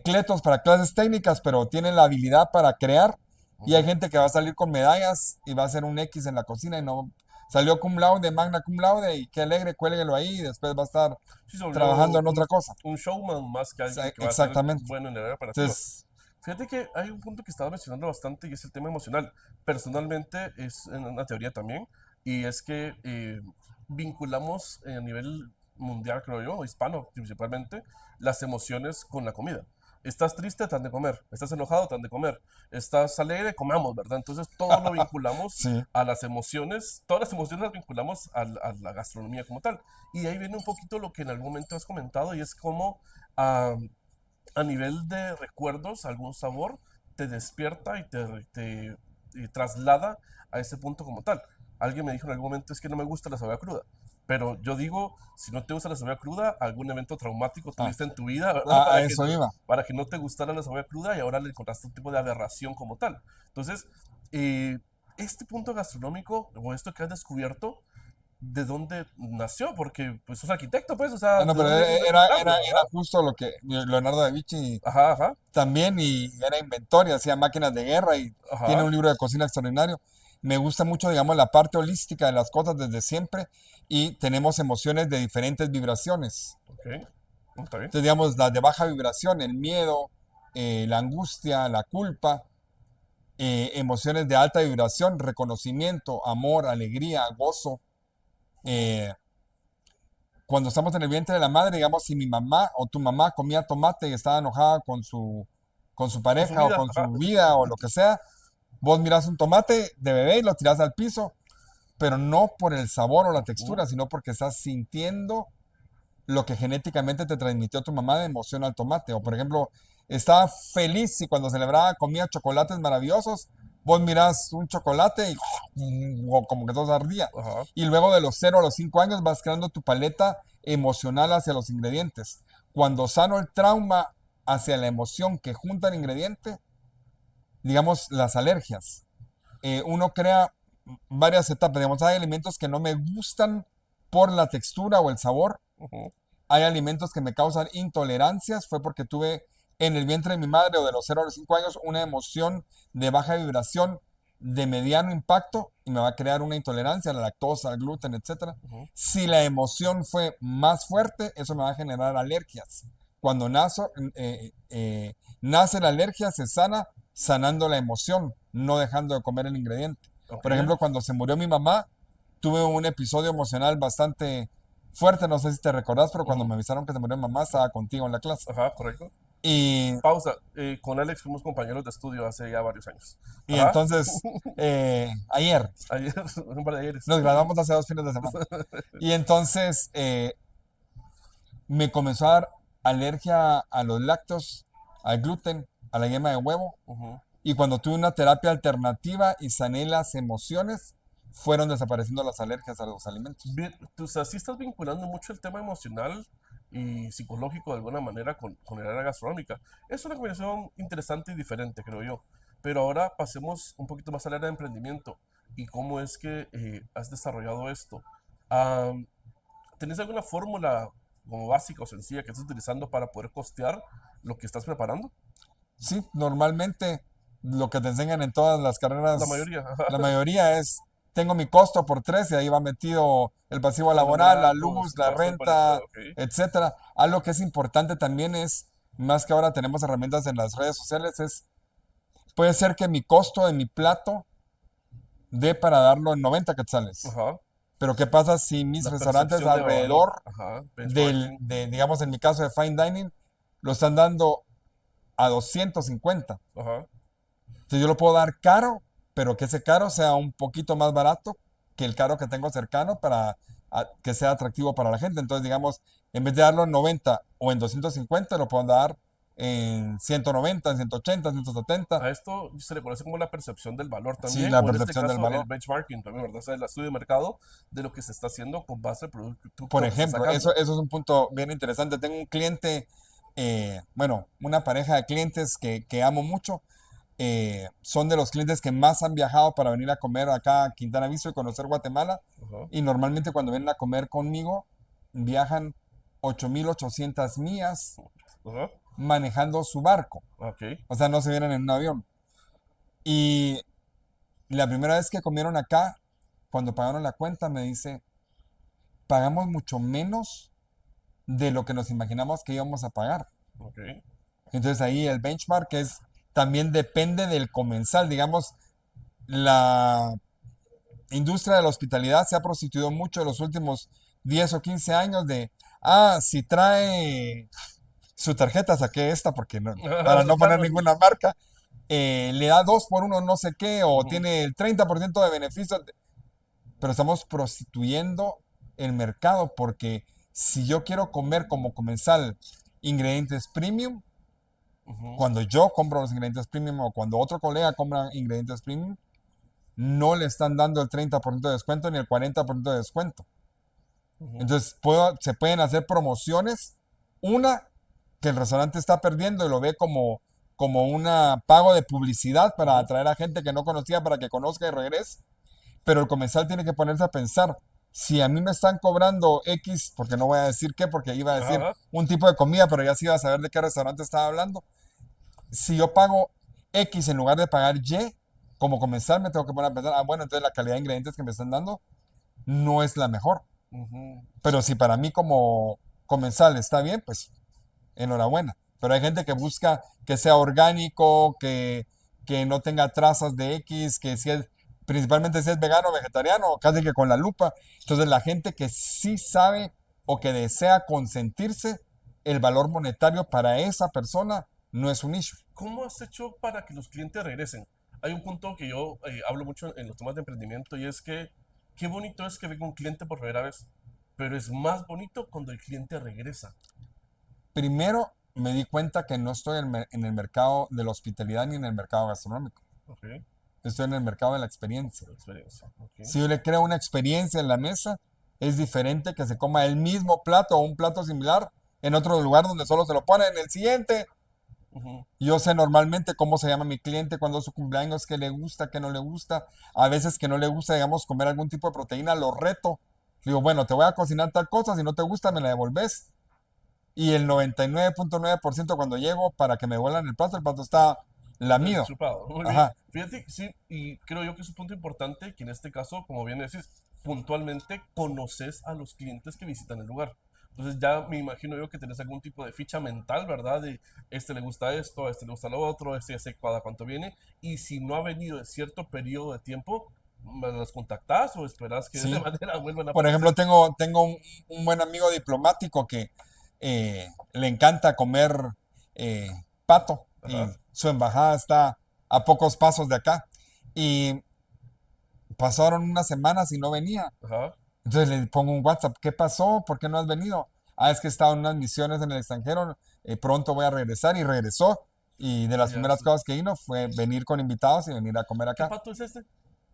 cletos para clases técnicas, pero tienen la habilidad para crear. Y hay Ujú. gente que va a salir con medallas y va a hacer un X en la cocina y no salió cum laude, magna cum laude y qué alegre, cuélguelo ahí y después va a estar Sí, se volvió trabajando en otra cosa. un showman más que alguien que va a ser Exactamente. bueno en el área operativa. Entonces, Fíjate que hay un punto que estaba mencionando bastante y es el tema emocional. Personalmente es una teoría también y es que vinculamos a nivel mundial, creo yo, o hispano principalmente, las emociones con la comida. Estás triste, te han de comer. Estás enojado, te han de comer. Estás alegre, comamos, ¿verdad? Entonces todo lo vinculamos sí. a las emociones, todas las emociones las vinculamos a la gastronomía como tal. Y de ahí viene un poquito lo que en algún momento has comentado y es como ah, a nivel de recuerdos, algún sabor te despierta y te traslada a ese punto como tal. Alguien me dijo en algún momento es que no me gusta la cebolla cruda. Pero yo digo, si no te gusta la cebolla cruda, algún evento traumático Ah, tuviste en tu vida, ¿verdad? a eso iba. Para que no te gustara la cebolla cruda y ahora le encontraste un tipo de aberración como tal. Entonces, eh, este punto gastronómico o esto que has descubierto, ¿de dónde nació? Porque pues sos arquitecto, pues, o sea, Ah, no, ¿de pero dónde viene ese background, era verdad? justo lo que Leonardo da Vinci Ajá, ajá, también y era inventor y hacía máquinas de guerra y tiene ajá, un libro de cocina extraordinario. Me gusta mucho, digamos, la parte holística de las cosas desde siempre y tenemos emociones de diferentes vibraciones. ok, está bien. Entonces, digamos, las de baja vibración, el miedo, la angustia, la culpa, emociones de alta vibración, reconocimiento, amor, alegría, gozo. Ujú. eh, Cuando estamos en el vientre de la madre, digamos, si mi mamá o tu mamá comía tomate y estaba enojada con su Con su pareja o vida, con ajá. su vida o lo que sea, vos mirás un tomate de bebé y lo tirás al piso, pero no por el sabor o la Ujú, textura, sino porque estás sintiendo lo que genéticamente te transmitió tu mamá de emoción al tomate. O por ejemplo, estaba feliz y cuando celebraba comía chocolates maravillosos, vos mirás un chocolate y o como que todo ardía. ajá, Y luego de los 0 a los 5 años vas creando tu paleta emocional hacia los ingredientes. Cuando sano el trauma hacia la emoción que junta el ingrediente, digamos las alergias, uno crea varias etapas. Digamos, hay alimentos que no me gustan por la textura o el sabor, ujú, hay alimentos que me causan intolerancias, fue porque tuve en el vientre de mi madre o de los 0 a los 5 años una emoción de baja vibración, de mediano impacto y me va a crear una intolerancia a la lactosa, al gluten, etcétera. ujú, Si la emoción fue más fuerte, eso me va a generar alergias. Cuando nace la alergia, se sana sanando la emoción, no dejando de comer el ingrediente. ok, Por ejemplo, cuando se murió mi mamá, tuve un episodio emocional bastante fuerte, no sé si te recordás, pero cuando ujú, me avisaron que se murió mi mamá, estaba contigo en la clase. ajá, correcto. Y, Pausa. Con Alex fuimos compañeros de estudio hace ya varios años. y Ajá. entonces, ayer, Ayer, un par de ayeres. nos graduamos hace 2 fines de semana. Y entonces me comenzó a dar alergia a los lácteos, al gluten, a la yema de huevo. Ujú. Y cuando tuve una terapia alternativa y sané las emociones, fueron desapareciendo las alergias a los alimentos. Bien, tú, o sea, sí estás vinculando mucho el tema emocional y psicológico de alguna manera con el área gastronómica. Es una combinación interesante y diferente, creo yo. Pero ahora pasemos un poquito más al área de emprendimiento y cómo es que has desarrollado esto. Am, ¿Tenés alguna fórmula como básica o sencilla que estés utilizando para poder costear lo que estás preparando? Sí, normalmente lo que te enseñan en todas las La carreras, mayoría, la mayoría es, tengo mi costo por tres y ahí va metido el pasivo los laboral, la numeratos, luz, la gasto del palito, renta, ok. etcétera. Algo que es importante también es, más que ahora tenemos herramientas en las redes sociales, es, puede ser que mi costo de mi plato dé para darlo en 90 quetzales. Ajá. Pero ¿qué pasa si mis La restaurantes percepción de valor, alrededor ajá. Benchmarking, digamos en mi caso de fine dining, lo están dando a 250? ajá. Entonces yo lo puedo dar caro, pero que ese caro sea un poquito más barato que el caro que tengo cercano para que sea atractivo para la gente. Entonces, digamos, en vez de darlo en 90 o en 250, lo puedo dar en 190, en 180, 170. A esto se le conoce como la percepción del valor Sí, también, la o en este percepción del caso el valor. benchmarking también, ¿verdad? O sea, el estudio de mercado de lo que se está haciendo con base al Por producto que está ejemplo, eso, sacando. eso es un punto bien interesante. Tengo un cliente, bueno, una pareja de clientes que amo mucho. Son de los clientes que más han viajado para venir a comer acá a Quintana Visto y conocer Guatemala. Ajá, Y normalmente cuando vienen a comer conmigo, viajan 8.800 millas ajá. manejando su barco. Ok. O sea, no se vieron en un avión. Y la primera vez que comieron acá, cuando pagaron la cuenta, me dice, pagamos mucho menos de lo que nos imaginamos que íbamos a pagar. Ok. Entonces ahí el benchmark también depende del comensal. Digamos, la industria de la hospitalidad se ha prostituido mucho en los últimos 10 o 15 años si trae su tarjeta, saqué esta porque para no poner Claro. ninguna marca, le da 2 por uno no sé qué, o Ujú, tiene el 30% de beneficios, pero estamos prostituyendo el mercado porque si yo quiero comer como comensal ingredientes premium, ujú, cuando yo compro los ingredientes premium o cuando otro colega compra ingredientes premium, no le están dando el 30% de descuento ni el 40% de descuento. ujú, Entonces se pueden hacer promociones. Una, que el restaurante está perdiendo y lo ve como un pago de publicidad para ujú. atraer a gente que no conocía para que conozca y regrese. Pero el comensal tiene que ponerse a pensar, si a mí me están cobrando X, porque no voy a decir qué, porque iba a decir Ajá. un tipo de comida, pero ya sí iba a saber de qué restaurante estaba hablando. Si yo pago X en lugar de pagar Y, como comensal me tengo que poner a pensar, bueno, entonces la calidad de ingredientes que me están dando no es la mejor. Ujú. Pero si para mí como comensal está bien, pues enhorabuena. Pero hay gente que busca que sea orgánico, que no tenga trazas de X, que si es, principalmente si es vegano o vegetariano, casi que con la lupa. Entonces la gente que sí sabe o que desea consentirse, el valor monetario para esa persona no es un issue. ¿Cómo has hecho para que los clientes regresen? Hay un punto que yo hablo mucho en los temas de emprendimiento y es que qué bonito es que venga un cliente por primera vez, pero es más bonito cuando el cliente regresa. Primero me di cuenta que no estoy en el mercado de la hospitalidad ni en el mercado gastronómico. Ok, Estoy en el mercado de la experiencia. la experiencia. Ok. Si yo le creo una experiencia en la mesa, es diferente que se coma el mismo plato o un plato similar en otro lugar donde solo se lo ponen en el siguiente. Ujú, Yo sé normalmente cómo se llama mi cliente, cuando es su cumpleaños, qué le gusta, qué no le gusta. A veces que no le gusta, digamos, comer algún tipo de proteína, lo reto. Digo, bueno, te voy a cocinar tal cosa, si no te gusta, me la devolves. Y el 99.9% cuando llego para que me devuelvan el plato está lamido. chupado, muy bien. Ajá, Fíjate, sí, y creo yo que es un punto importante que en este caso, como bien decís, puntualmente conoces a los clientes que visitan el lugar. Entonces ya me imagino yo que tenés algún tipo de ficha mental, ¿verdad? De este le gusta esto, a este le gusta lo otro, este ya sé cada cuánto viene. Y si no ha venido en cierto periodo de tiempo, ¿me las contactás o esperás que de sí. manera vuelvan a Por aparecer? ejemplo, tengo un buen amigo diplomático que le encanta comer eh, pato y Ajá, su embajada está a pocos pasos de acá. Y pasaron unas semanas y no venía. ajá, Entonces le pongo un WhatsApp, ¿qué pasó? ¿Por qué no has venido? Es que he estado en unas misiones en el extranjero, pronto voy a regresar y regresó. Y de las ya primeras sé. cosas que vino fue venir con invitados y venir a comer ¿Qué acá. pato es este?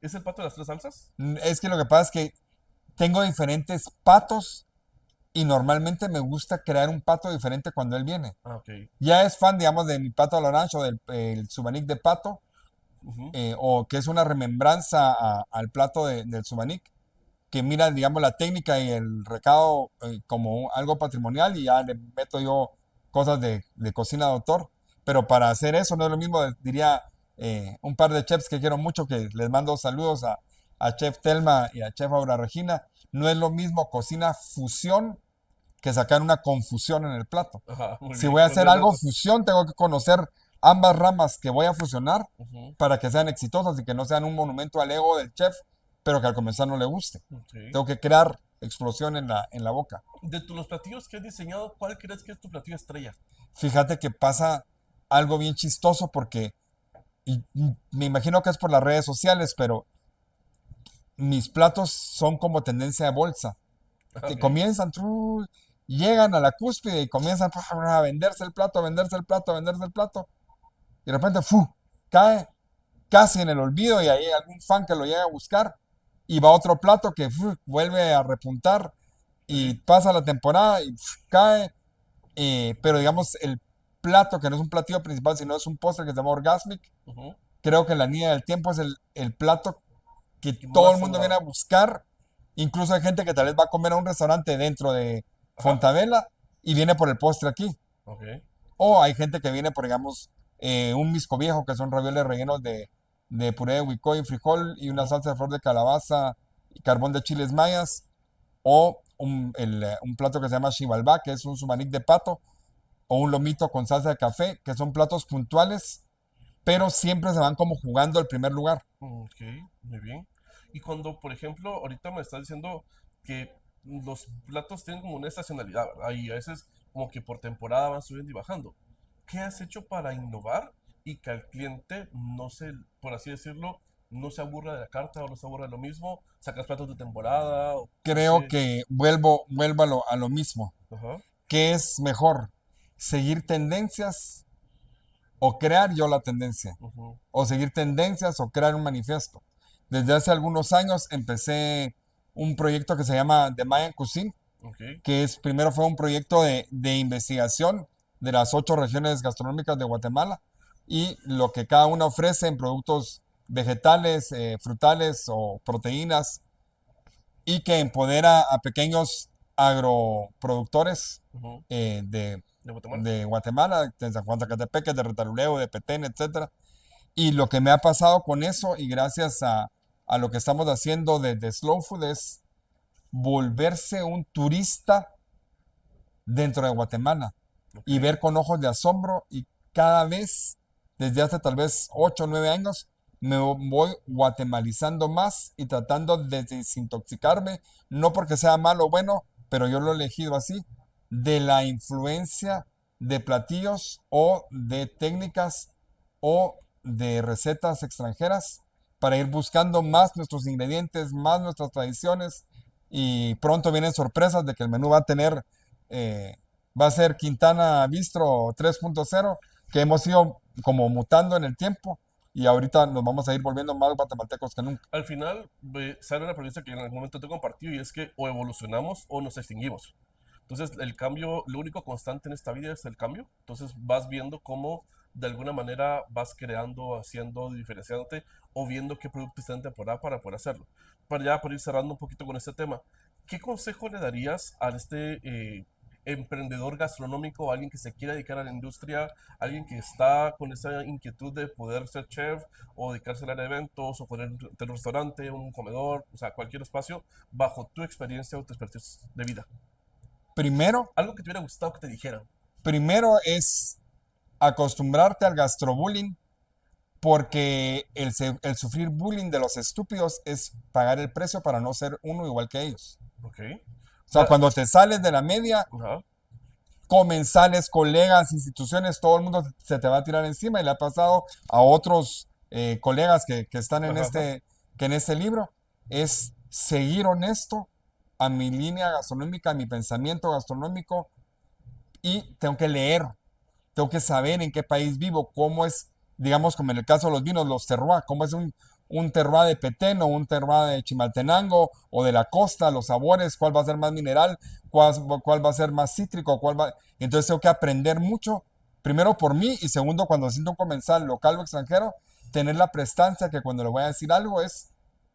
¿Es el pato de las tres salsas? Es que lo que pasa es que tengo diferentes patos y normalmente me gusta crear un pato diferente cuando él viene. Ah, ok. Ya es fan, digamos, de mi pato a la orange o del el Subanik de pato, Ujú, o que es una remembranza al plato del Subanik, que mira, digamos, la técnica y el recado como algo patrimonial y ya le meto yo cosas de cocina de autor. Pero para hacer eso no es lo mismo, diría un par de chefs que quiero mucho, que les mando saludos a Chef Telma y a Chef Aura Regina. No es lo mismo cocina fusión que sacar una confusión en el plato. ajá, muy Si bien, voy a buen hacer buen algo dato. fusión, tengo que conocer ambas ramas que voy a fusionar Ujú, para que sean exitosas y que no sean un monumento al ego del chef, pero que al comenzar no le guste. ok. Tengo que crear explosión en la boca. De los platillos que has diseñado, ¿cuál crees que es tu platillo estrella? Fíjate que pasa algo bien chistoso porque me imagino que es por las redes sociales, pero mis platos son como tendencia de bolsa. Ah, Que ok. comienzan, llegan a la cúspide y comienzan a venderse el plato, a venderse el plato, a venderse el plato. Y de repente, cae casi en el olvido y hay algún fan que lo llega a buscar y va otro plato que vuelve a repuntar y Sí. pasa la temporada y cae. Pero digamos, el plato que no es un platillo principal, sino es un postre que se llama Orgasmic, Ujú. creo que la línea del tiempo es el plato que ¿Qué todo el más ha mundo viene durado? a buscar. Incluso hay gente que tal vez va a comer a un restaurante dentro de Ajá. Fontavela y viene por el postre aquí. Ok. O hay gente que viene por, digamos, un misco viejo, que son ravioles rellenos de puré de huicoy y frijol y una Ujú. salsa de flor de calabaza y carbón de chiles mayas. O un plato que se llama chivalbá, que es un sumaní de pato, o un lomito con salsa de café, que son platos puntuales, pero siempre se van como jugando el primer lugar. Ok, muy bien. Y cuando, por ejemplo, ahorita me estás diciendo que los platos tienen como una estacionalidad, ¿verdad? Y a veces como que por temporada van subiendo y bajando. ¿Qué has hecho para innovar y que al cliente no se, por así decirlo, no se aburra de la carta o no se aburra de lo mismo? ¿Sacas platos de temporada? O Creo qué? que vuelvo a lo mismo. Ajá. ¿Qué es mejor? ¿Seguir tendencias o crear yo la tendencia? Ujú. ¿O seguir tendencias o crear un manifiesto? Desde hace algunos años empecé un proyecto que se llama The Mayan Cuisine, Ok. que primero fue un proyecto de investigación de las 8 regiones gastronómicas de Guatemala y lo que cada una ofrece en productos vegetales, frutales o proteínas, y que empodera a pequeños agroproductores Ujú. eh, de, ¿De Guatemala? de Guatemala, de San Juan Zacatepeque, de Retaluleu, de Petén, etcétera. Y lo que me ha pasado con eso, y gracias a lo que estamos haciendo de Slow Food, es volverse un turista dentro de Guatemala Ok. y ver con ojos de asombro, y cada vez, desde hace tal vez 8 o 9 años, me voy guatemalizando más y tratando de desintoxicarme, no porque sea malo o bueno, pero yo lo he elegido así, de la influencia de platillos o de técnicas o de recetas extranjeras para ir buscando más nuestros ingredientes, más nuestras tradiciones, y pronto vienen sorpresas de que el menú eh, va a ser Quintana Bistro 3.0, que hemos ido como mutando en el tiempo y ahorita nos vamos a ir volviendo más guatemaltecos que nunca. Al final sale una premisa que en algún momento te compartí y es que o evolucionamos o nos extinguimos. Entonces, el cambio, lo único constante en esta vida es el cambio. Entonces, vas viendo cómo de alguna manera vas creando, haciendo, diferenciándote o viendo qué producto está en temporada para poder hacerlo. Para ya por ir cerrando un poquito con este tema, ¿qué consejo le darías a este emprendedor gastronómico, o alguien que se quiera dedicar a la industria, alguien que está con esa inquietud de poder ser chef o dedicarse al área de eventos o poner un restaurante, un comedor, o sea, cualquier espacio, bajo tu experiencia o tu expertise de vida? Primero, Algo que te hubiera gustado que te dijeran. primero es acostumbrarte al gastrobullying, porque el sufrir bullying de los estúpidos es pagar el precio para no ser uno igual que ellos. Ok. O sea, cuando te sales de la media, Ajá. comensales, colegas, instituciones, todo el mundo se te va a tirar encima, y le ha pasado a otros colegas que están Ajá. Ajá. en este libro. Es seguir honesto a mi línea gastronómica, a mi pensamiento gastronómico, y tengo que leer, tengo que saber en qué país vivo, cómo es, digamos, como en el caso de los vinos, los terroirs, cómo es un terroir de Petén o un terroir de Chimaltenango o de la costa, los sabores, cuál va a ser más mineral, cuál va a ser más cítrico, Entonces tengo que aprender mucho, primero por mí, y segundo, cuando siento un comensal local o extranjero, tener la prestancia que cuando le voy a decir algo es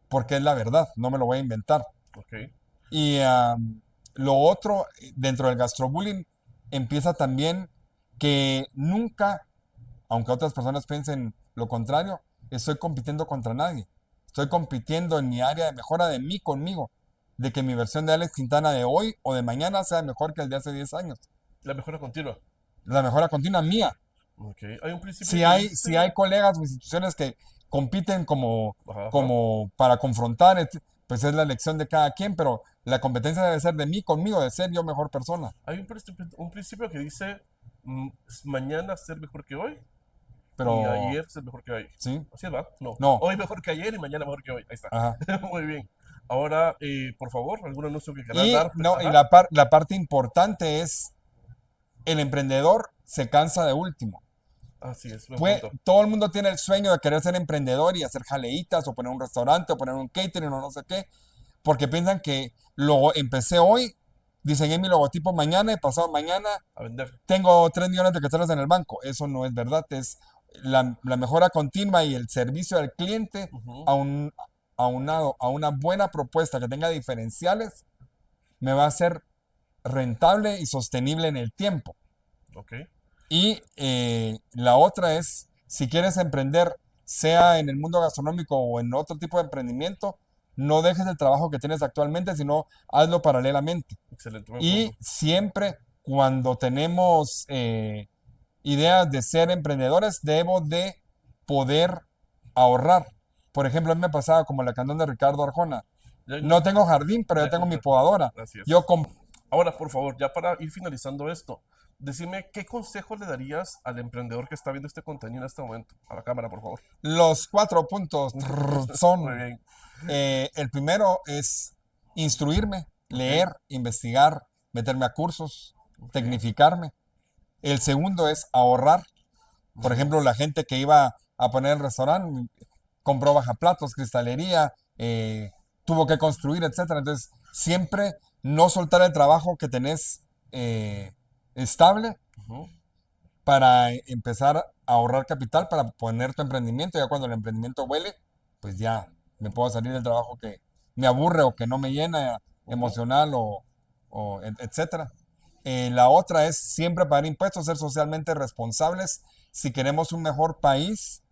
porque es la verdad, no me lo voy a inventar. Ok. Y lo otro, dentro del gastrobullying, empieza también que nunca, aunque otras personas piensen lo contrario, estoy compitiendo contra nadie. Estoy compitiendo en mi área de mejora de mí conmigo, de que mi versión de Alex Quintana de hoy o de mañana sea mejor que el de hace 10 años. La mejora continua. La mejora continua mía. Ok. Hay un principio Si que hay, si dice. hay colegas o instituciones que compiten Ajá, ajá. como para confrontar, pues es la elección de cada quien, pero la competencia debe ser de mí conmigo, de ser yo mejor persona. Hay un principio que dice mm, mañana ser mejor que hoy y Pero, ayer ser mejor que hoy. ¿sí? ¿Así es, va? No. No, Hoy mejor que ayer y mañana mejor que hoy. Ahí está. ajá. Muy bien. Ahora, por favor, algún anuncio que quieras Y, dar. no, y Ajá. la parte importante es, el emprendedor se cansa de último. Así es, buen punto. Todo el mundo tiene el sueño de querer ser emprendedor y hacer jaleitas o poner un restaurante o poner un catering o no sé qué, porque piensan que lo empecé hoy, diseñé mi logotipo mañana y pasado mañana A vender. tengo 3 millones de quetzales en el banco. Eso no es verdad, es la mejora continua y el servicio al cliente, Ujú. aunado a una buena propuesta que tenga diferenciales, me va a ser rentable y sostenible en el tiempo. Ok. Y la otra es, si quieres emprender, sea en el mundo gastronómico o en otro tipo de emprendimiento, no dejes el trabajo que tienes actualmente, sino hazlo paralelamente. Excelente, buen Y punto. siempre cuando tenemos ideas de ser emprendedores, debo de poder ahorrar. Por ejemplo, a mí me pasaba como la canción de Ricardo Arjona. Ya, No tengo jardín, pero yo ya tengo mi compré. podadora. Así Yo es. compré Ahora, por favor, ya para ir finalizando esto, decime qué consejo le darías al emprendedor que está viendo este contenido en este momento. A la cámara, por favor. los 4 puntos. Muy Son, bien. el primero es instruirme, Ok, leer, investigar, meterme a cursos, ok. tecnificarme. El segundo es ahorrar. Por Ujú, ejemplo, la gente que iba a poner el restaurante compró bajaplatos, cristalería, tuvo que construir, etcétera. Entonces, siempre no soltar el trabajo que tenés estable ujú. para empezar a ahorrar capital para poner tu emprendimiento. Ya cuando el emprendimiento huele, pues ya me puedo salir del trabajo que me aburre o que no me llena Ujú. emocional o etcétera. La otra es siempre pagar impuestos, ser socialmente responsables. Si queremos un mejor país,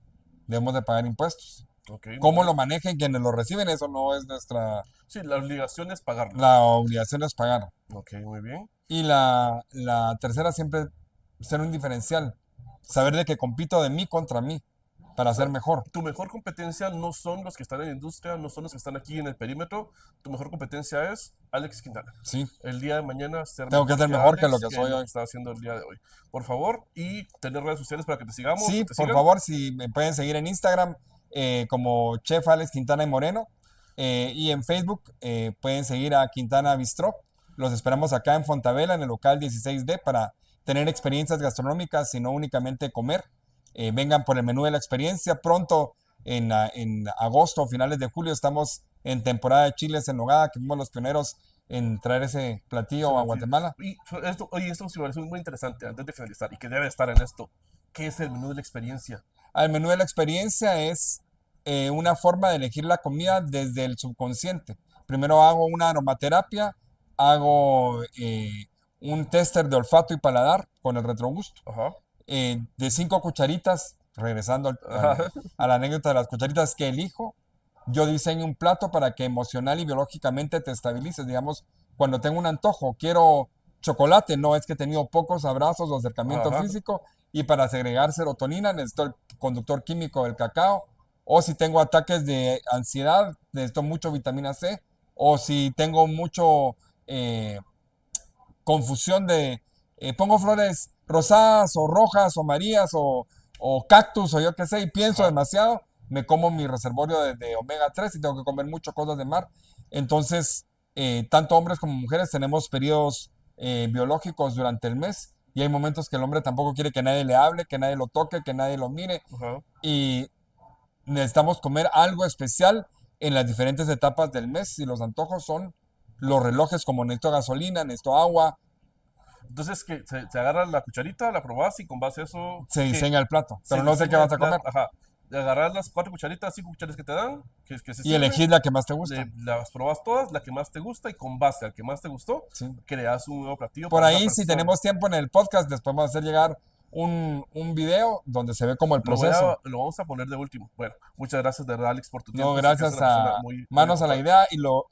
debemos de pagar impuestos. Ok, muy Cómo bien. lo manejen quienes lo reciben, eso no es nuestra, Sí, la obligación es pagarlo. la obligación es pagar. Ok, muy bien. Y la tercera siempre ser un diferencial, saber de que compito de mí contra mí O para sea, ser mejor. tu mejor competencia no son los que están en la industria, no son los que están aquí en el perímetro. Tu mejor competencia es Alex Quintana. Sí, El día de mañana ser tengo que mejor ser que mejor que lo Alex, que que soy lo que hoy. está haciendo el día de hoy. Por favor, y tener redes sociales para que te sigamos, Sí, te por sigan. favor, si me pueden seguir en Instagram como Chef Alex Quintana y Moreno, y en Facebook pueden seguir a Quintana Bistró. Los esperamos acá en Fontavela, en el local 16D, para tener experiencias gastronómicas y no únicamente comer. Vengan por el menú de la experiencia. Pronto, en agosto o finales de julio, estamos en temporada de chiles en nogada, que fuimos los pioneros en traer ese Ese platillo a platillo. Guatemala. Y esto, oye, esto me parece muy interesante antes de finalizar y que debe estar en esto. ¿Qué es el menú de la experiencia? Al menú de la experiencia es una forma de elegir la comida desde el subconsciente. Primero hago una aromaterapia, hago un tester de olfato y paladar con el retrogusto. Ajá. De 5 cucharitas, regresando Ajá. a la anécdota de las cucharitas que elijo, yo diseño un plato para que emocional y biológicamente te estabilices. Digamos, cuando tengo un antojo, quiero chocolate, no es que he tenido pocos abrazos o acercamiento Ajá. físico, y para segregar serotonina necesito el conductor químico del cacao, o si tengo ataques de ansiedad, necesito mucho vitamina C, o si tengo mucho eh, confusión de, pongo flores rosadas o rojas o amarillas o cactus o yo qué sé, y pienso Ajá. demasiado, me como mi reservorio de omega 3 y tengo que comer muchas cosas de mar. Entonces, tanto hombres como mujeres tenemos periodos biológicos durante el mes, y hay momentos que el hombre tampoco quiere que nadie le hable, que nadie lo toque, que nadie lo mire, Ajá. y necesitamos comer algo especial en las diferentes etapas del mes, y los antojos son los relojes, como necesito gasolina, necesito agua, Entonces, que se agarra la cucharita, la probás y con base a eso, se ¿qué? diseña el plato, Se pero no sé qué diseña el vas a comer. plato, ajá. De agarrar las 4 cucharitas, 5 cucharitas que te dan, que se Y sirven, elegir la que más te gusta. las probas todas, la que más te gusta y con base al que más te gustó, Sí. creas un nuevo platillo Por para esa ahí, si persona. tenemos tiempo en el podcast, les podemos hacer llegar un video donde se ve como el proceso. Lo vamos a poner de último. Bueno, muchas gracias de verdad, Alex, por tu No, tiempo. Sé que eres gracias una persona a muy, muy manos a la ocupado. idea, y lo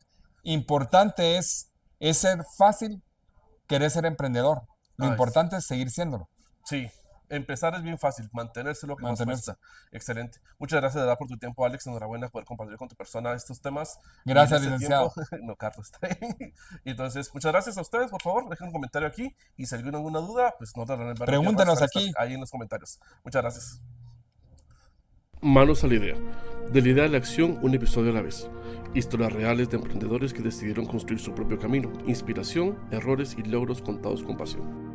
importante es ser fácil, querer ser emprendedor. Lo Ay, importante es seguir siéndolo, sí, empezar es bien fácil, mantenerse es lo que más mantenerse. cuesta. Excelente. Muchas gracias de verdad por tu tiempo, Alex. Enhorabuena por compartir con tu persona estos temas y en Gracias, este tiempo. licenciado. No, Carlos, está bien. Y entonces, muchas gracias a ustedes. Por favor, dejen un comentario aquí y si alguien alguna duda, pues no tardarán en ver videos más, Pregúntenos van a estar aquí. ahí en los comentarios. Muchas gracias. Manos a la idea. De la idea a la acción, un episodio a la vez. Historias reales de emprendedores que decidieron construir su propio camino. Inspiración, errores y logros contados con pasión.